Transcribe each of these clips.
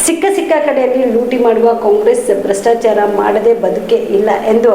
ಸಿಕ್ಕ ಕಡೆಯಲ್ಲಿ ಲೂಟಿ ಮಾಡುವ ಕಾಂಗ್ರೆಸ್ ಭ್ರಷ್ಟಾಚಾರ ಮಾಡದೆ ಬದುಕೆ ಇಲ್ಲ ಎಂದು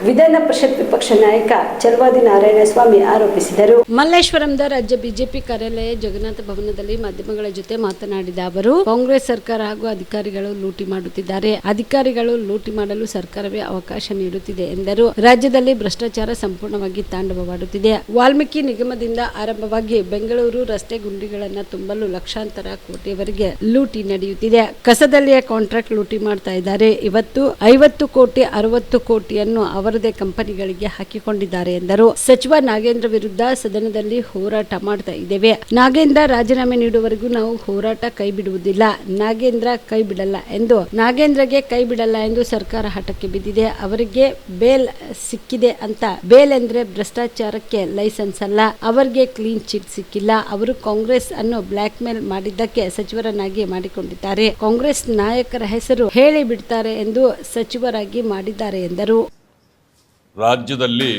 ವಿಧಾನ ಪರಿಷತ್ ವಿಪಕ್ಷ ನಾಯಕ ಚಲವಾದಿ ನಾರಾಯಣಸ್ವಾಮಿ ಆರೋಪಿಸಿದರು. ಮಲ್ಲೇಶ್ವರಂದ ರಾಜ್ಯ ಬಿಜೆಪಿ ಕಾರ್ಯಾಲಯ ಜಗನ್ನಾಥ ಭವನದಲ್ಲಿ ಮಾಧ್ಯಮಗಳ ಜೊತೆ ಮಾತನಾಡಿದ ಅವರು, ಕಾಂಗ್ರೆಸ್ ಸರ್ಕಾರ ಹಾಗೂ ಅಧಿಕಾರಿಗಳು ಲೂಟಿ ಮಾಡುತ್ತಿದ್ದಾರೆ. ಅಧಿಕಾರಿಗಳು ಲೂಟಿ ಮಾಡಲು ಸರ್ಕಾರವೇ ಅವಕಾಶ ನೀಡುತ್ತಿದೆ ಎಂದರು. ರಾಜ್ಯದಲ್ಲಿ ಭ್ರಷ್ಟಾಚಾರ ಸಂಪೂರ್ಣವಾಗಿ ತಾಂಡವವಾಡುತ್ತಿದೆ. ವಾಲ್ಮೀಕಿ ನಿಗಮದಿಂದ ಆರಂಭವಾಗಿ ಬೆಂಗಳೂರು ರಸ್ತೆ ಗುಂಡಿಗಳನ್ನು ತುಂಬಲು ಲಕ್ಷಾಂತರ ಕೋಟಿಯವರೆಗೆ ಲೂಟಿ ನಡೆಯುತ್ತಿದೆ. ಕಸದಲ್ಲಿಯ ಕಾಂಟ್ರಾಕ್ಟ್ ಲೂಟಿ ಮಾಡ್ತಾ ಇದ್ದಾರೆ. ಇವತ್ತು 50 ಕೋಟಿ 60 ಕೋಟಿಯನ್ನು ಅವರದೇ ಕಂಪನಿಗಳಿಗೆ ಹಾಕಿಕೊಂಡಿದ್ದಾರೆ ಎಂದರು. ಸಚಿವ ನಾಗೇಂದ್ರ ವಿರುದ್ಧ ಸದನದಲ್ಲಿ ಹೋರಾಟ ಮಾಡ್ತಾ ಇದ್ದೇವೆ. ನಾಗೇಂದ್ರ ರಾಜೀನಾಮೆ ನೀಡುವವರೆಗೂ ನಾವು ಹೋರಾಟ ಕೈ ಬಿಡುವುದಿಲ್ಲ. ನಾಗೇಂದ್ರಗೆ ಕೈ ಬಿಡಲ್ಲ ಎಂದು ಸರ್ಕಾರ ಹಠಕ್ಕೆ ಬಿದ್ದಿದೆ. ಅವರಿಗೆ ಬೇಲ್ ಸಿಕ್ಕಿದೆ ಅಂತ. ಬೇಲ್ ಎಂದ್ರೆ ಭ್ರಷ್ಟಾಚಾರಕ್ಕೆ ಲೈಸೆನ್ಸ್ ಅಲ್ಲ. ಅವರಿಗೆ ಕ್ಲೀನ್ ಚಿಟ್ ಸಿಕ್ಕಿಲ್ಲ. ಅವರು ಕಾಂಗ್ರೆಸ್ ಅನ್ನು ಬ್ಲಾಕ್ ಮೇಲ್ ಮಾಡಿದ್ದಕ್ಕೆ ಸಚಿವರನ್ನಾಗಿ ಮಾಡಿಕೊಂಡಿದ್ದಾರೆ. ಕಾಂಗ್ರೆಸ್ ನಾಯಕರ ಹೆಸರು ಹೇಳಿ ಬಿಡ್ತಾರೆ ಎಂದು ಸಚಿವರಾಗಿ ಮಾಡಿದ್ದಾರೆ ಎಂದರು. ರಾಜ್ಯದಲ್ಲಿ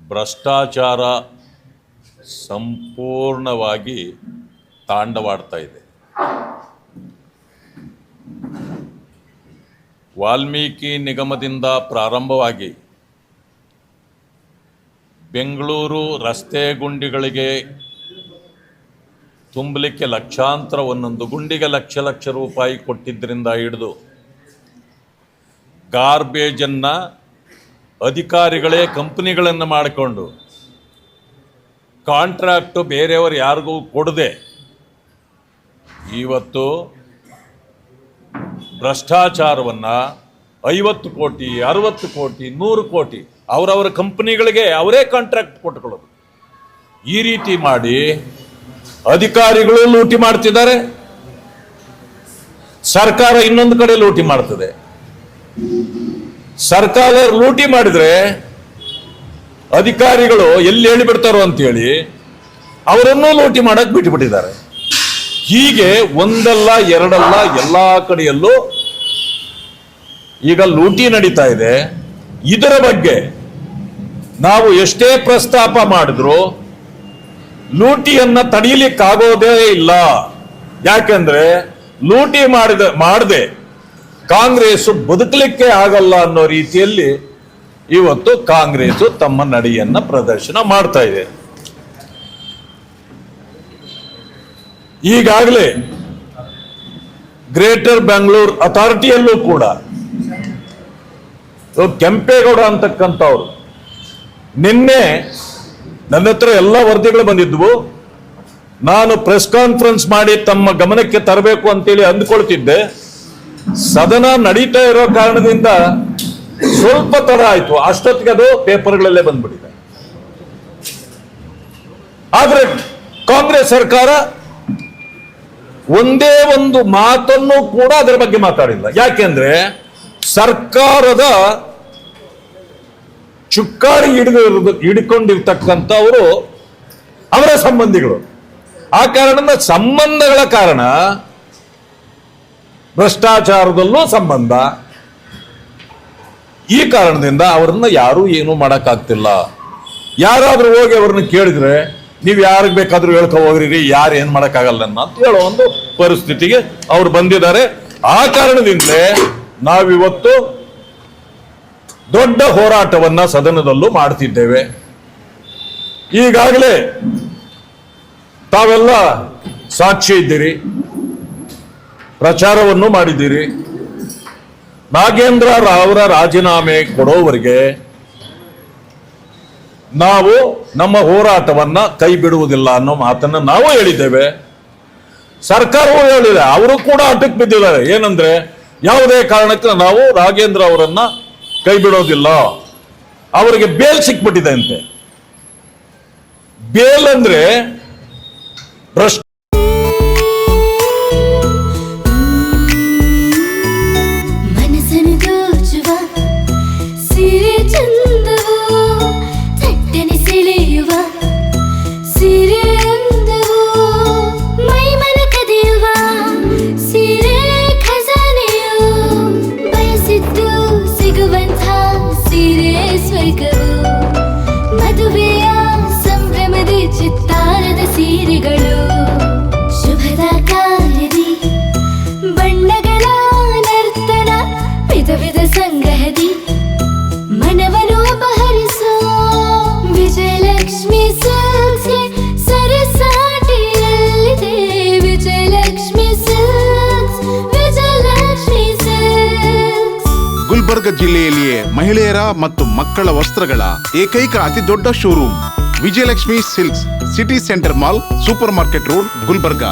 ಭ್ರಷ್ಟಾಚಾರ ಸಂಪೂರ್ಣವಾಗಿ ತಾಂಡವಾಡ್ತಾ ಇದೆ. ವಾಲ್ಮೀಕಿ ನಿಗಮದಿಂದ ಪ್ರಾರಂಭವಾಗಿ ಬೆಂಗಳೂರು ರಸ್ತೆ ಗುಂಡಿಗಳಿಗೆ ತುಂಬಲಿಕ್ಕೆ ಲಕ್ಷಾಂತರ, ಒಂದೊಂದು ಗುಂಡಿಗೆ ಲಕ್ಷ ರೂಪಾಯಿ ಕೊಟ್ಟಿದ್ದರಿಂದ ಹಿಡಿದು ಗಾರ್ಬೇಜನ್ನು ಅಧಿಕಾರಿಗಳೇ ಕಂಪನಿಗಳನ್ನು ಮಾಡಿಕೊಂಡು ಕಾಂಟ್ರಾಕ್ಟು ಬೇರೆಯವರು ಯಾರಿಗೂ ಕೊಡದೆ ಇವತ್ತು ಭ್ರಷ್ಟಾಚಾರವನ್ನು 50 ಕೋಟಿ 60 ಕೋಟಿ 100 ಕೋಟಿ ಅವರವರ ಕಂಪನಿಗಳಿಗೆ ಅವರೇ ಕಾಂಟ್ರಾಕ್ಟ್ ಕೊಟ್ಕೊಳ್ಳೋದು. ಈ ರೀತಿ ಮಾಡಿ ಅಧಿಕಾರಿಗಳು ಲೂಟಿ ಮಾಡ್ತಿದ್ದಾರೆ. ಸರ್ಕಾರ ಇನ್ನೊಂದು ಕಡೆ ಲೂಟಿ ಮಾಡ್ತದೆ. ಸರ್ಕಾರ ಲೂಟಿ ಮಾಡಿದ್ರೆ ಅಧಿಕಾರಿಗಳು ಎಲ್ಲಿ ಹೇಳಿಬಿಡ್ತಾರೋ ಅಂತೇಳಿ ಅವರನ್ನೂ ಲೂಟಿ ಮಾಡಕ್ ಬಿಟ್ಟುಬಿಟ್ಟಿದ್ದಾರೆ. ಹೀಗೆ ಒಂದಲ್ಲ ಎರಡಲ್ಲ ಎಲ್ಲ ಕಡೆಯಲ್ಲೂ ಈಗ ಲೂಟಿ ನಡೀತಾ ಇದೆ. ಇದರ ಬಗ್ಗೆ ನಾವು ಎಷ್ಟೇ ಪ್ರಸ್ತಾಪ ಮಾಡಿದ್ರು ಲೂಟಿಯನ್ನ ತಡೆಯಲಿಕ್ಕಾಗೋದೇ ಇಲ್ಲ. ಯಾಕೆಂದ್ರೆ ಲೂಟಿ ಮಾಡದೆ ಕಾಂಗ್ರೆಸ್ ಬದುಕಲಿಕ್ಕೆ ಆಗಲ್ಲ ಅನ್ನೋ ರೀತಿಯಲ್ಲಿ ಇವತ್ತು ಕಾಂಗ್ರೆಸ್ ತಮ್ಮ ನಡೆಯನ್ನ ಪ್ರದರ್ಶನ ಮಾಡ್ತಾ ಇದೆ. ಈಗಾಗಲೇ ಗ್ರೇಟರ್ ಬೆಂಗಳೂರು ಅಥಾರಿಟಿಯಲ್ಲೂ ಕೂಡ ಕೆಂಪೇಗೌಡ ಅಂತಕ್ಕಂಥವ್ರು ನಿನ್ನೆ ನನ್ನ ಹತ್ರ ಎಲ್ಲ ವರದಿಗಳು ಬಂದಿದ್ವು. ನಾನು ಪ್ರೆಸ್ ಕಾನ್ಫರೆನ್ಸ್ ಮಾಡಿ ತಮ್ಮ ಗಮನಕ್ಕೆ ತರಬೇಕು ಅಂತೇಳಿ ಅಂದ್ಕೊಳ್ತಿದ್ದೆ. ಸದನ ನಡೀತಾ ಇರೋ ಕಾರಣದಿಂದ ಸ್ವಲ್ಪ ತಡ ಆಯ್ತು. ಅಷ್ಟೊತ್ತಿಗೆ ಅದು ಪೇಪರ್ಗಳಲ್ಲೇ ಬಂದ್ಬಿಟ್ಟಿದೆ. ಆದ್ರೆ ಕಾಂಗ್ರೆಸ್ ಸರ್ಕಾರ ಒಂದೇ ಒಂದು ಮಾತನ್ನು ಕೂಡ ಅದರ ಬಗ್ಗೆ ಮಾತಾಡಿಲ್ಲ. ಯಾಕೆಂದ್ರೆ ಸರ್ಕಾರದ ಚುಕ್ಕಾಣಿ ಹಿಡ್ಕೊಂಡಿರ್ತಕ್ಕಂಥವರು ಅವರ ಸಂಬಂಧಿಗಳು. ಆ ಕಾರಣದಿಂದ ಸಂಬಂಧಗಳ ಕಾರಣ ಭ್ರಷ್ಟಾಚಾರದಲ್ಲೂ ಸಂಬಂಧ. ಈ ಕಾರಣದಿಂದ ಅವರನ್ನ ಯಾರೂ ಏನೂ ಮಾಡೋಕ್ಕಾಗ್ತಿಲ್ಲ. ಯಾರಾದ್ರೂ ಹೋಗಿ ಅವ್ರನ್ನ ಕೇಳಿದ್ರೆ ನೀವು ಯಾರಿಗೆ ಬೇಕಾದ್ರೂ ಹೇಳ್ಕೊ ಹೋಗ್ರಿ, ಯಾರು ಏನ್ ಮಾಡೋಕ್ಕಾಗಲ್ಲ ಅಂತ ಹೇಳೋ ಒಂದು ಪರಿಸ್ಥಿತಿಗೆ ಅವ್ರು ಬಂದಿದ್ದಾರೆ. ಆ ಕಾರಣದಿಂದಲೇ ನಾವಿವತ್ತು ದೊಡ್ಡ ಹೋರಾಟವನ್ನ ಸದನದಲ್ಲೂ ಮಾಡ್ತಿದ್ದೇವೆ. ಈಗಾಗಲೇ ತಾವೆಲ್ಲ ಸಾಕ್ಷಿ ಇದ್ದೀರಿ, ಪ್ರಚಾರವನ್ನು ಮಾಡಿದ್ದೀರಿ. ನಾಗೇಂದ್ರ ರಾವ್ರ ರಾಜೀನಾಮೆ ಕೊಡೋವರೆಗೆ ನಾವು ನಮ್ಮ ಹೋರಾಟವನ್ನ ಕೈ ಬಿಡುವುದಿಲ್ಲ ಅನ್ನೋ ಮಾತನ್ನ ನಾವು ಹೇಳಿದ್ದೇವೆ. ಸರ್ಕಾರವೂ ಹೇಳಿದೆ. ಅವರು ಕೂಡ ಹಠಕ್ಕೆ ಬಿದ್ದಿದ್ದಾರೆ. ಏನಂದ್ರೆ ಯಾವುದೇ ಕಾರಣಕ್ಕೆ ನಾವು ನಾಗೇಂದ್ರ ಅವರನ್ನ ಕೈ ಬಿಡೋದಿಲ್ಲ. ಅವರಿಗೆ ಬೇಲ್ ಸಿಕ್ಬಿಟ್ಟಿದೆ ಅಂತೆ. ಬೇಲ್ ಅಂದ್ರೆ ಭ್ರಷ್ಟ ಮದುವೆಯ ಸಂಭ್ರಮದ ಚಿತ್ತಾರದ ಸೀರೆಗಳು ಮಹಿಳೆಯರ ಮತ್ತು ಮಕ್ಕಳ ವಸ್ತ್ರಗಳ ಏಕೈಕ ಅತಿ ದೊಡ್ಡ showroom Vijayalakshmi silks, city centre mall, super market road, Gulbarga.